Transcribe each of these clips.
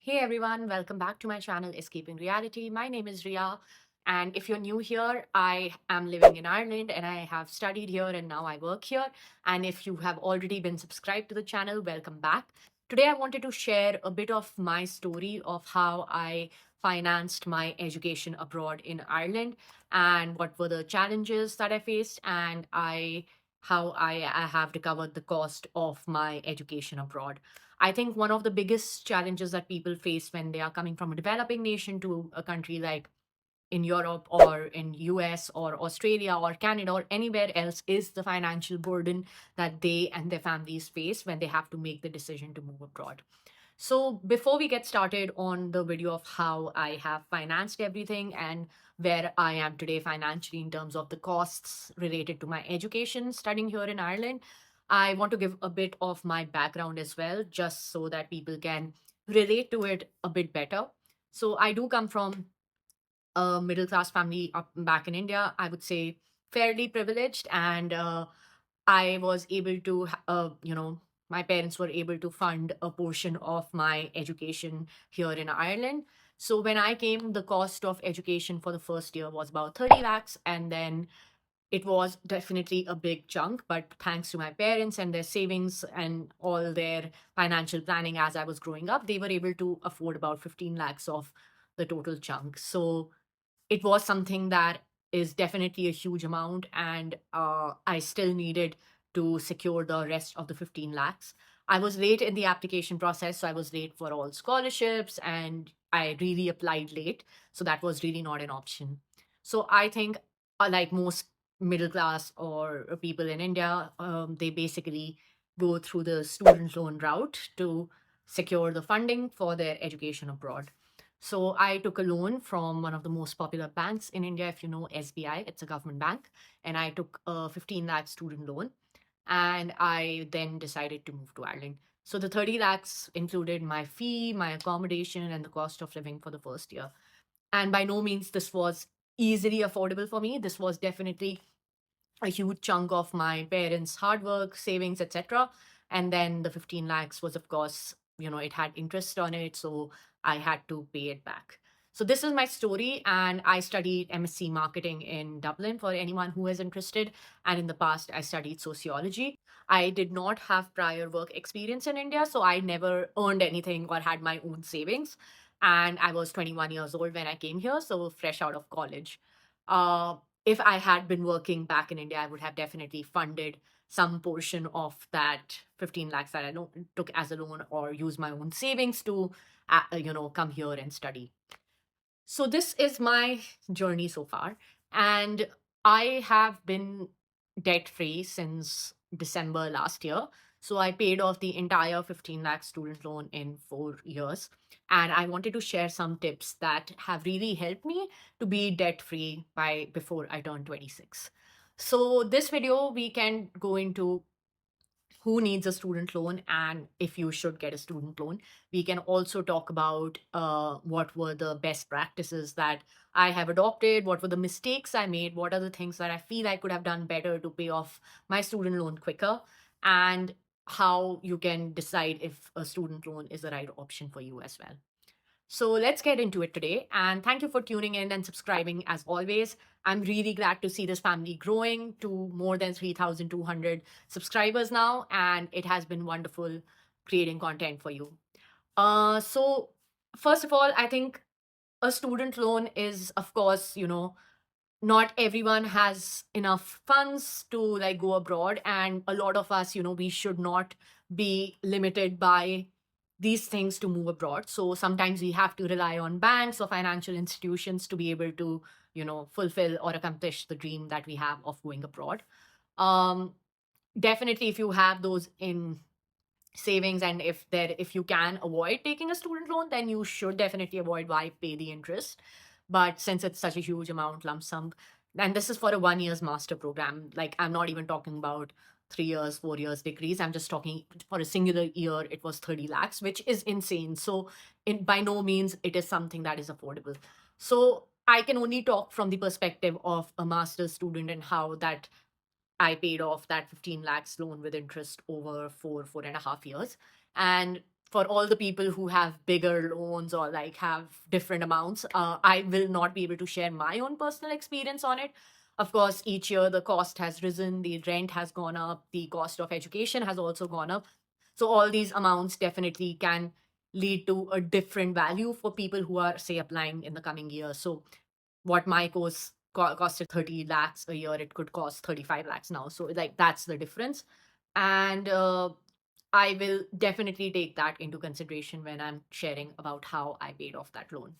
Hey everyone, welcome back to my channel Escaping Reality. My name is Ria, and if you're new here, I am living in Ireland and I have studied here and now I work here. And if you have already been subscribed to the channel, welcome back. Today, I wanted to share a bit of my story of how I financed my education abroad in Ireland and what were the challenges that I faced and how I have recovered the cost of my education abroad. I think one of the biggest challenges that people face when they are coming from a developing nation to a country like in Europe or in US or Australia or Canada or anywhere else is the financial burden that they and their families face when they have to make the decision to move abroad. So before we get started on the video of how I have financed everything and where I am today financially in terms of the costs related to my education studying here in Ireland, I want to give a bit of my background as well, just so that people can relate to it a bit better. So I do come from a middle class family up back in India. I would say fairly privileged, and I was able to, my parents were able to fund a portion of my education here in Ireland. So when I came, the cost of education for the first year was about 30 lakhs, and then it was definitely a big chunk, but thanks to my parents and their savings and all their financial planning as I was growing up, they were able to afford about 15 lakhs of the total chunk. So it was something that is definitely a huge amount, and I still needed to secure the rest of the 15 lakhs. I was late in the application process, so I was late for all scholarships, and I really applied late, so that was really not an option. So I think, like most middle class or people in India, they basically go through the student loan route to secure the funding for their education abroad. So I took a loan from one of the most popular banks in India, if you know SBI, it's a government bank, and I took a 15 lakh student loan, and I then decided to move to Ireland. So the 30 lakhs included my fee, my accommodation, and the cost of living for the first year. And by no means this was easily affordable for me. This was definitely a huge chunk of my parents' hard work, savings, etc. And then the 15 lakhs was, of course, it had interest on it. So I had to pay it back. So this is my story. And I studied MSc marketing in Dublin for anyone who is interested. And in the past, I studied sociology. I did not have prior work experience in India. So I never earned anything or had my own savings. And I was 21 years old when I came here. So fresh out of college. Uh, if I had been working back in India, I would have definitely funded some portion of that 15 lakhs that took as a loan or use my own savings to, come here and study. So this is my journey so far. And I have been debt free since December last year. So I paid off the entire 15 lakh student loan in 4 years. And I wanted to share some tips that have really helped me to be debt free by before I turn 26. So this video, we can go into who needs a student loan and if you should get a student loan. We can also talk about what were the best practices that I have adopted, what were the mistakes I made, what are the things that I feel I could have done better to pay off my student loan quicker, and how you can decide if a student loan is the right option for you as well. So let's get into it today. And thank you for tuning in and subscribing as always. I'm really glad to see this family growing to more than 3,200 subscribers now. And it has been wonderful creating content for you. So, first of all, I think a student loan is, of course, not everyone has enough funds to like go abroad. And a lot of us, we should not be limited by these things to move abroad. So sometimes we have to rely on banks or financial institutions to be able to, fulfill or accomplish the dream that we have of going abroad. Um, Definitely, if you have those in savings and if you can avoid taking a student loan, then you should definitely avoid why pay the interest. But since it's such a huge amount lump sum, and this is for a 1 year's master program, like I'm not even talking about 3 years 4 years degrees, I'm just talking for a singular year it was 30 lakhs, which is insane. So in by no means it is something that is affordable. So I can only talk from the perspective of a master's student and how that I paid off that 15 lakhs loan with interest over 4.5 years. And for all the people who have bigger loans or like have different amounts, I will not be able to share my own personal experience on it. Of course, each year the cost has risen, the rent has gone up, the cost of education has also gone up. So all these amounts definitely can lead to a different value for people who are, say, applying in the coming year. So what my course costed 30 lakhs a year, it could cost 35 lakhs now. So like that's the difference. And I will definitely take that into consideration when I'm sharing about how I paid off that loan.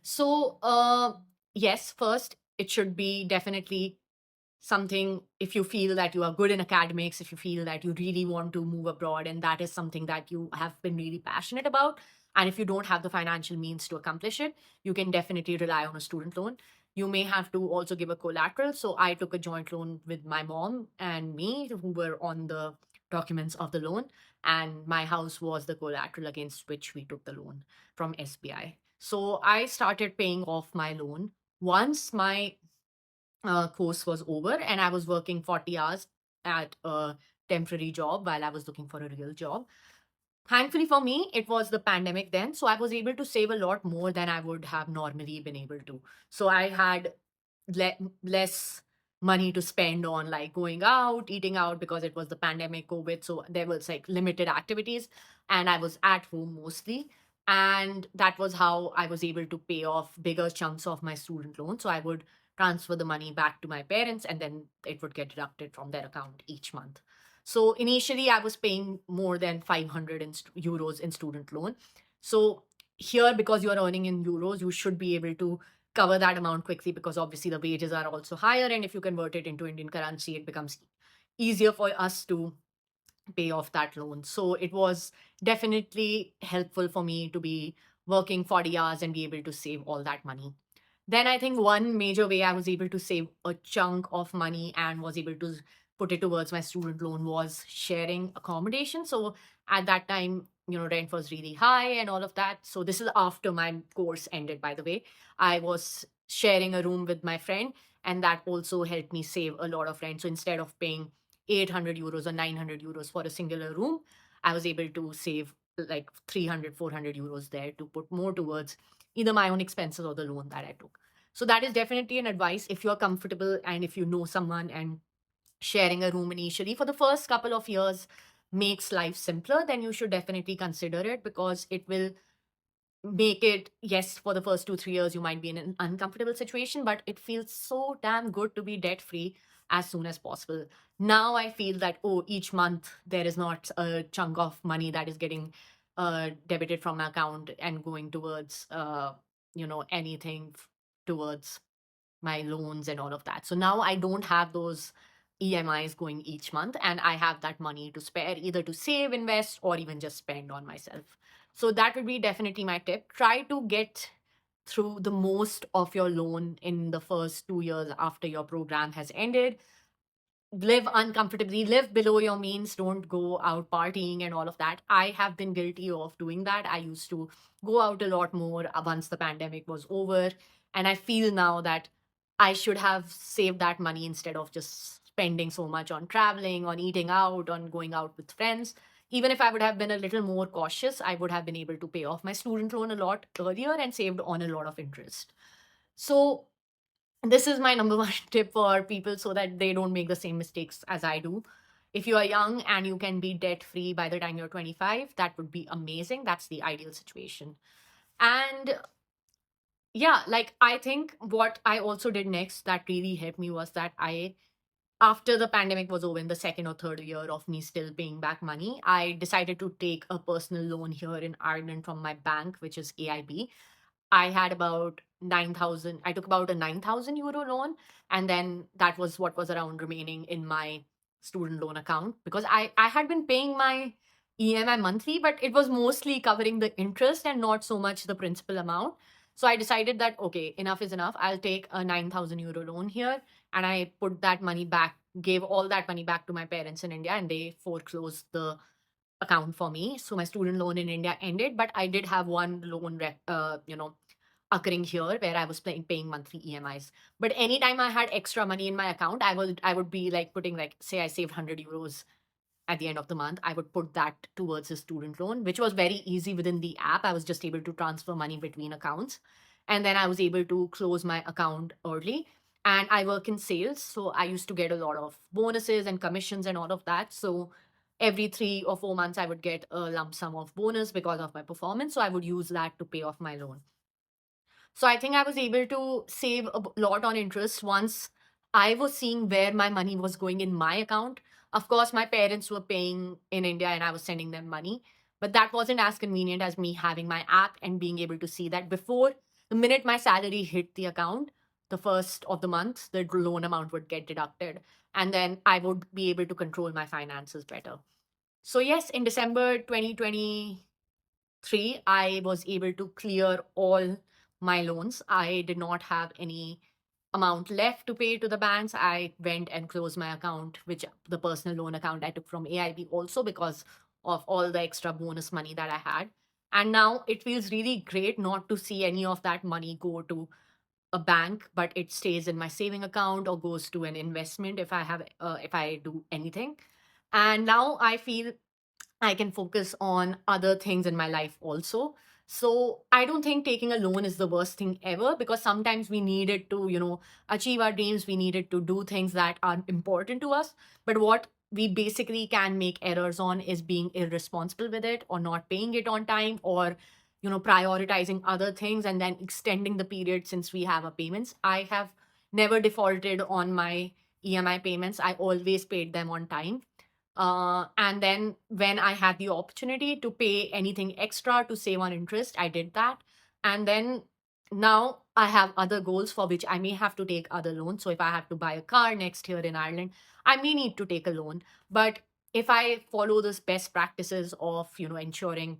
So, yes, first, it should be definitely something. If you feel that you are good in academics, if you feel that you really want to move abroad and that is something that you have been really passionate about, and if you don't have the financial means to accomplish it, you can definitely rely on a student loan. You may have to also give a collateral. So I took a joint loan with my mom and me, who were on the documents of the loan, and my house was the collateral against which we took the loan from SBI. So I started paying off my loan once my course was over and I was working 40 hours at a temporary job while I was looking for a real job. Thankfully for me, it was the pandemic then. So I was able to save a lot more than I would have normally been able to. So I had less money to spend on like going out, eating out, because it was the pandemic, COVID. So there was like limited activities and I was at home mostly. And that was how I was able to pay off bigger chunks of my student loan. So I would transfer the money back to my parents and then it would get deducted from their account each month. So initially, I was paying more than 500 euros in student loan. So here, because you are earning in euros, you should be able to cover that amount quickly because obviously the wages are also higher. And if you convert it into Indian currency, it becomes easier for us to pay off that loan. So it was definitely helpful for me to be working 40 hours and be able to save all that money. Then I think one major way I was able to save a chunk of money and was able to put it towards my student loan was sharing accommodation. So at that time, rent was really high and all of that. So this is after my course ended, by the way. I was sharing a room with my friend, and that also helped me save a lot of rent. So instead of paying 800 euros or 900 euros for a singular room, I was able to save like 300, 400 euros there to put more towards either my own expenses or the loan that I took. So that is definitely an advice if you're comfortable and if you know someone, and sharing a room initially for the first couple of years makes life simpler, then you should definitely consider it because it will make it, yes, for the first 2 3 years you might be in an uncomfortable situation, but it feels so damn good to be debt free as soon as possible. Now I feel that, oh, each month there is not a chunk of money that is getting debited from my account and going towards anything towards my loans and all of that. So now I don't have those EMIs going each month, and I have that money to spare either to save, invest, or even just spend on myself. So that would be definitely my tip. Try to get through the most of your loan in the first 2 years after your program has ended. Live uncomfortably, live below your means, don't go out partying and all of that. I have been guilty of doing that. I used to go out a lot more once the pandemic was over. And I feel now that I should have saved that money instead of just spending so much on traveling, on eating out, on going out with friends. Even if I would have been a little more cautious, I would have been able to pay off my student loan a lot earlier and saved on a lot of interest. So this is my number one tip for people so that they don't make the same mistakes as I do. If you are young and you can be debt free by the time you're 25, that would be amazing. That's the ideal situation. And yeah, like I think what I also did next that really helped me was that after the pandemic was over in the second or third year of me still paying back money, I decided to take a personal loan here in Ireland from my bank, which is AIB. I had about 9,000. I took about a 9,000 euro loan. And then that was what was around remaining in my student loan account because I had been paying my EMI monthly, but it was mostly covering the interest and not so much the principal amount. So I decided that, okay, enough is enough. I'll take a 9,000 euro loan here. And I put that money back, gave all that money back to my parents in India, and they foreclosed the account for me. So my student loan in India ended, but I did have one loan, occurring here where I was paying monthly EMIs. But anytime I had extra money in my account, I would be like putting like say I saved 100 euros at the end of the month, I would put that towards a student loan, which was very easy within the app. I was just able to transfer money between accounts. And then I was able to close my account early. And I work in sales. So I used to get a lot of bonuses and commissions and all of that. So every 3 or 4 months, I would get a lump sum of bonus because of my performance. So I would use that to pay off my loan. So I think I was able to save a lot on interest once I was seeing where my money was going in my account. Of course, my parents were paying in India and I was sending them money, but that wasn't as convenient as me having my app and being able to see that before the minute my salary hit the account, the first of the month, the loan amount would get deducted. And then I would be able to control my finances better. So, yes, in December 2023, I was able to clear all my loans. I did not have any amount left to pay to the banks. I went and closed my account, which the personal loan account I took from AIB also because of all the extra bonus money that I had. And now it feels really great not to see any of that money go to a bank, but it stays in my saving account or goes to an investment if I do anything. And now I feel I can focus on other things in my life also. So I don't think taking a loan is the worst thing ever, because sometimes we need it to, achieve our dreams. We need it to do things that are important to us. But what we basically can make errors on is being irresponsible with it, or not paying it on time, or, prioritizing other things and then extending the period since we have our payments. I have never defaulted on my EMI payments. I always paid them on time. And then when I had the opportunity to pay anything extra to save on interest, I did that. And then now I have other goals for which I may have to take other loans. So if I have to buy a car next year in Ireland, I may need to take a loan. But if I follow this best practices of, ensuring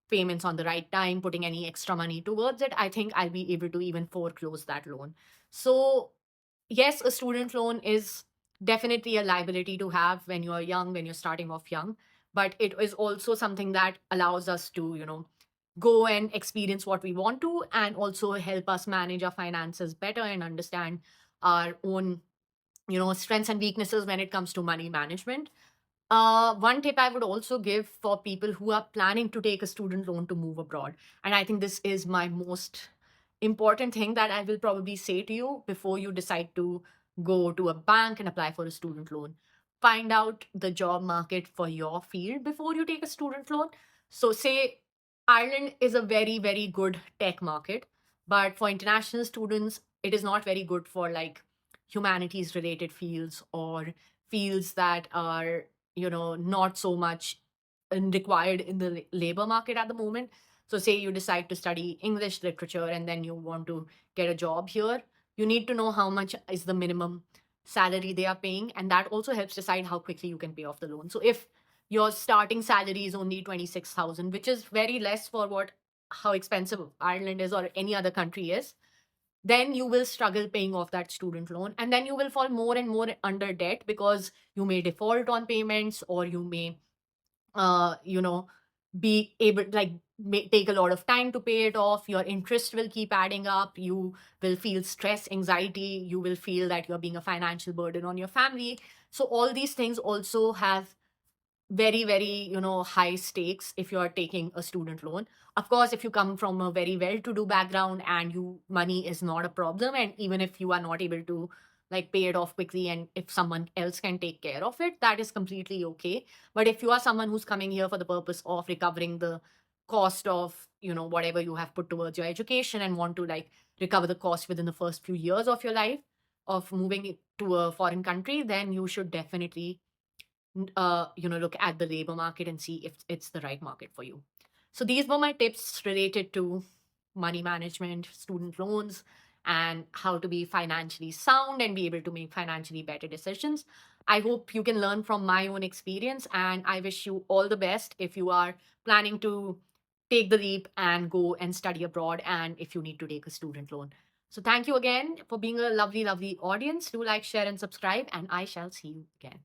payments on the right time, putting any extra money towards it, I think I'll be able to even foreclose that loan. So yes, a student loan is definitely a liability to have when you're young, when you're starting off young, but it is also something that allows us to, go and experience what we want to, and also help us manage our finances better and understand our own, strengths and weaknesses when it comes to money management. One tip I would also give for people who are planning to take a student loan to move abroad, and I think this is my most important thing that I will probably say to you before you decide to go to a bank and apply for a student loan. Find out the job market for your field before you take a student loan. So, say Ireland is a very, very good tech market, but for international students, it is not very good for like humanities related fields, or fields that are, not so much required in the labor market at the moment. So, say you decide to study English literature and then you want to get a job here, you need to know how much is the minimum salary they are paying. And that also helps decide how quickly you can pay off the loan. So, if your starting salary is only 26,000, which is very less for how expensive Ireland is or any other country is, then you will struggle paying off that student loan. And then you will fall more and more under debt because you may default on payments, or you may uh, you know, be able like take a lot of time to pay it off. Your interest will keep adding up. You will feel stress, anxiety. You will feel that you're being a financial burden on your family. So all these things also have very, very, high stakes if you're taking a student loan. Of course, if you come from a very well-to-do background and you money is not a problem, and even if you are not able to like pay it off quickly, and if someone else can take care of it, that is completely okay. But if you are someone who's coming here for the purpose of recovering the cost of, whatever you have put towards your education, and want to like recover the cost within the first few years of your life of moving to a foreign country, then you should definitely look at the labor market and see if it's the right market for you. So these were my tips related to money management, student loans, and how to be financially sound and be able to make financially better decisions. I hope you can learn from my own experience, and I wish you all the best if you are planning to take the leap and go and study abroad, and if you need to take a student loan. So thank you again for being a lovely, lovely audience. Do like, share, and subscribe, and I shall see you again.